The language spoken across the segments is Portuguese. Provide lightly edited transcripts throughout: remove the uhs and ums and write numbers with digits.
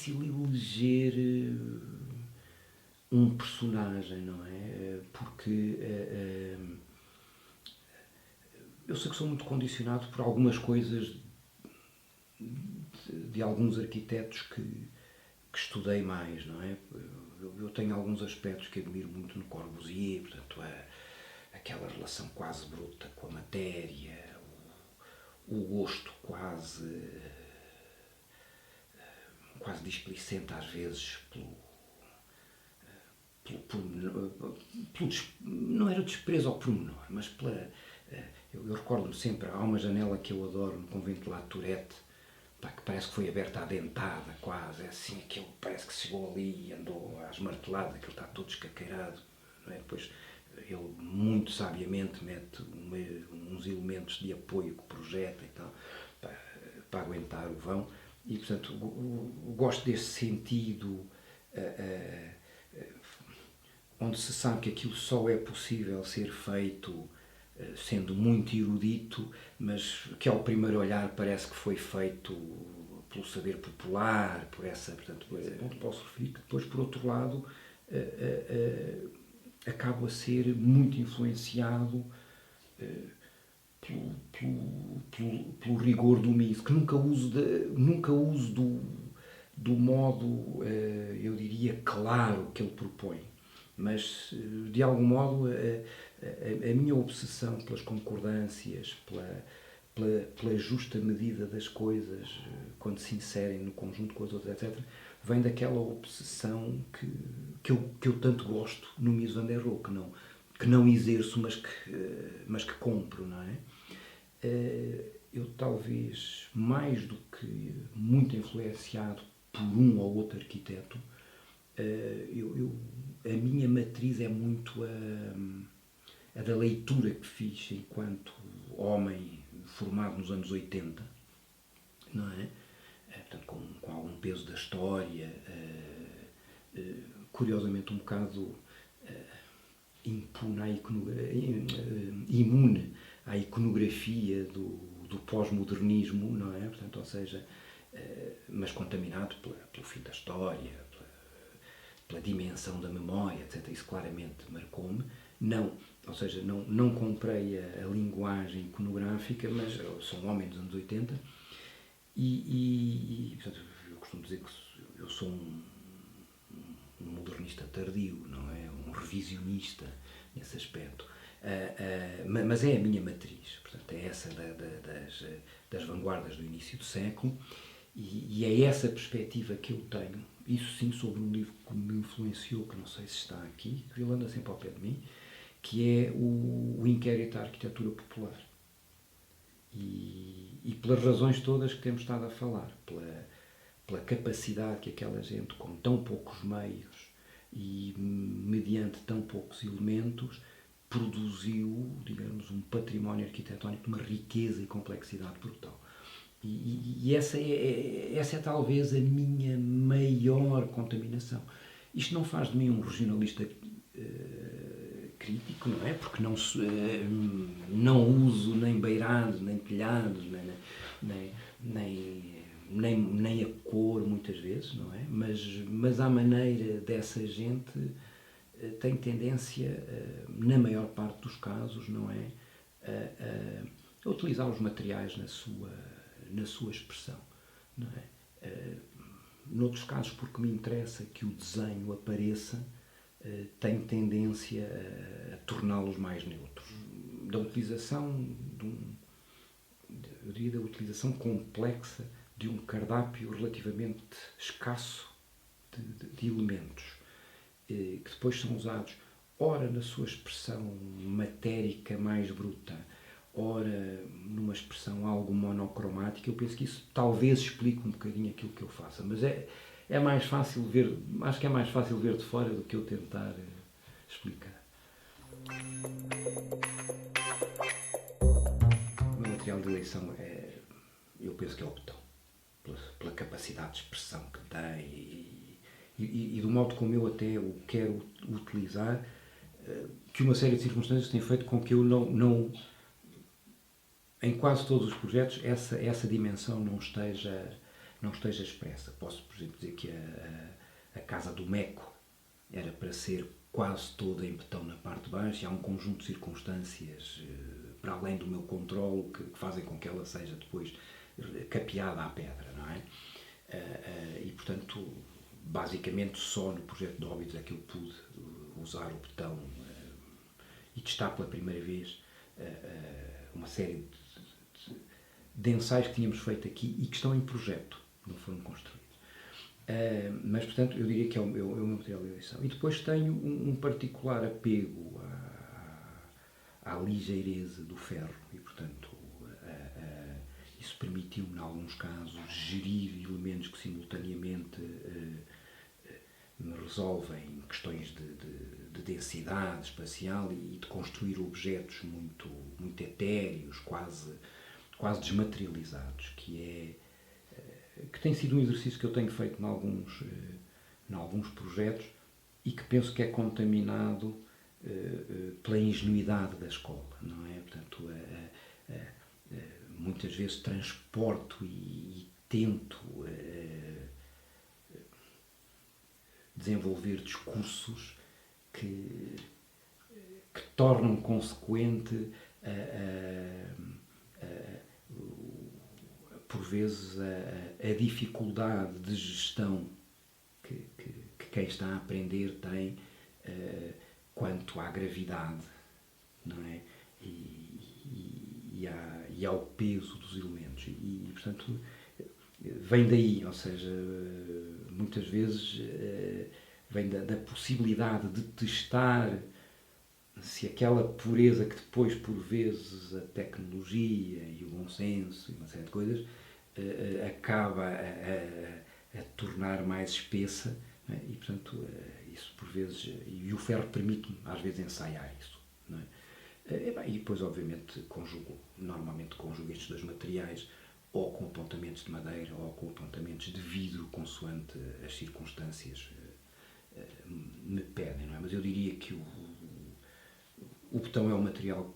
difícil eleger um personagem, não é? Porque eu sei que sou muito condicionado por algumas coisas de alguns arquitetos que estudei mais, não é? Eu tenho alguns aspectos que admiro muito no Corbusier, portanto, aquela relação quase bruta com a matéria, o gosto quase displicente às vezes não era desprezo ao pormenor, mas eu recordo-me sempre, há uma janela que eu adoro no convento lá de Tourette, que parece que foi aberta à dentada quase, é assim, aquilo parece que chegou ali e andou às marteladas, aquilo está todo escaqueirado, não é? Depois ele muito sabiamente mete uns elementos de apoio que projeta e tal, para aguentar o vão, e portanto gosto desse sentido onde se sabe que aquilo só é possível ser feito sendo muito erudito, mas que ao primeiro olhar parece que foi feito pelo saber popular, por essa, portanto, posso referir que depois, por outro lado, acabo a ser muito influenciado pelo rigor do MIS, que nunca uso do modo, eu diria, claro que ele propõe, mas de algum modo a minha obsessão pelas concordâncias, pela justa medida das coisas quando se inserem no conjunto com as outras, etc., vem daquela obsessão que eu tanto gosto no Mies van der Rohe, que não exerço, mas que compro, não é? Eu talvez, mais do que muito influenciado por um ou outro arquiteto, a minha matriz é muito a da leitura que fiz enquanto homem formado nos anos 80, não é? Portanto, com algum peso da história, curiosamente um bocado imune à iconografia do pós-modernismo, não é? Portanto, ou seja, mas contaminado pelo fim da história, pela dimensão da memória, etc. Isso claramente marcou-me. Ou seja, não comprei a linguagem iconográfica, mas eu sou um homem dos anos 80 e portanto, eu costumo dizer que eu sou um modernista tardio, não é? Um revisionista nesse aspecto. Mas é a minha matriz, portanto, é essa das vanguardas do início do século e é essa perspectiva que eu tenho, isso sim, sobre um livro que me influenciou, que não sei se está aqui, que ele anda sempre ao pé de mim, que é o Inquérito à Arquitetura Popular. E pelas razões todas que temos estado a falar, pela capacidade que aquela gente, com tão poucos meios e mediante tão poucos elementos, produziu, digamos, um património arquitetónico de uma riqueza e complexidade brutal. E essa é talvez a minha maior contaminação. Isto não faz de mim um regionalista crítico, não é? Porque não uso nem beirados, nem telhados, nem a cor muitas vezes, não é? Mas à maneira dessa gente tem tendência, na maior parte dos casos, não é? A utilizar os materiais na sua expressão, não é? Noutros casos, porque me interessa que o desenho apareça, tenho tendência a torná-los mais neutros. Da utilização eu diria da utilização complexa de um cardápio relativamente escasso de elementos, que depois são usados ora na sua expressão matérica mais bruta, ora numa expressão algo monocromática. Eu penso que isso talvez explique um bocadinho aquilo que eu faço, mas é mais fácil ver, acho que é mais fácil ver de fora do que eu tentar explicar. O meu material de eleição eu penso que é o botão, pela capacidade de expressão que tem e do modo como eu até o quero utilizar, que uma série de circunstâncias tem feito com que eu não em quase todos os projetos essa dimensão não não esteja expressa. Posso, por exemplo, dizer que a casa do Meco era para ser quase toda em betão na parte de baixo, e há um conjunto de circunstâncias para além do meu controle que fazem com que ela seja depois capeada à pedra, não é? E portanto, basicamente só no projeto de Óbidos é que eu pude usar o betão e testar pela primeira vez uma série de ensaios que tínhamos feito aqui e que estão em projeto, não foram construídos. Mas, portanto, eu diria que é o meu material de eleição. E depois tenho um particular apego à ligeireza do ferro e, portanto, isso permitiu-me, em alguns casos, gerir elementos que simultaneamente me resolvem questões de densidade espacial e de construir objetos muito, muito etéreos, quase desmaterializados, que tem sido um exercício que eu tenho feito em alguns projetos e que penso que é contaminado pela ingenuidade da escola, não é? Portanto, muitas vezes transporto e tento desenvolver discursos que tornam consequente por vezes a dificuldade de gestão que quem está a aprender tem quanto à gravidade, não é? E ao peso dos elementos. E portanto, vem daí, ou seja, muitas vezes vem da possibilidade de testar se aquela pureza que depois, por vezes, a tecnologia e o bom senso e uma série de coisas acaba a tornar mais espessa, não é? E, portanto, isso por vezes, e o ferro permite-me, às vezes, ensaiar isso, não é? E depois, obviamente, normalmente conjugo estes dois materiais ou com apontamentos de madeira ou com apontamentos de vidro, consoante as circunstâncias me pedem, não é? Mas eu diria que o betão é o material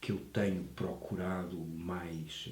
que eu tenho procurado mais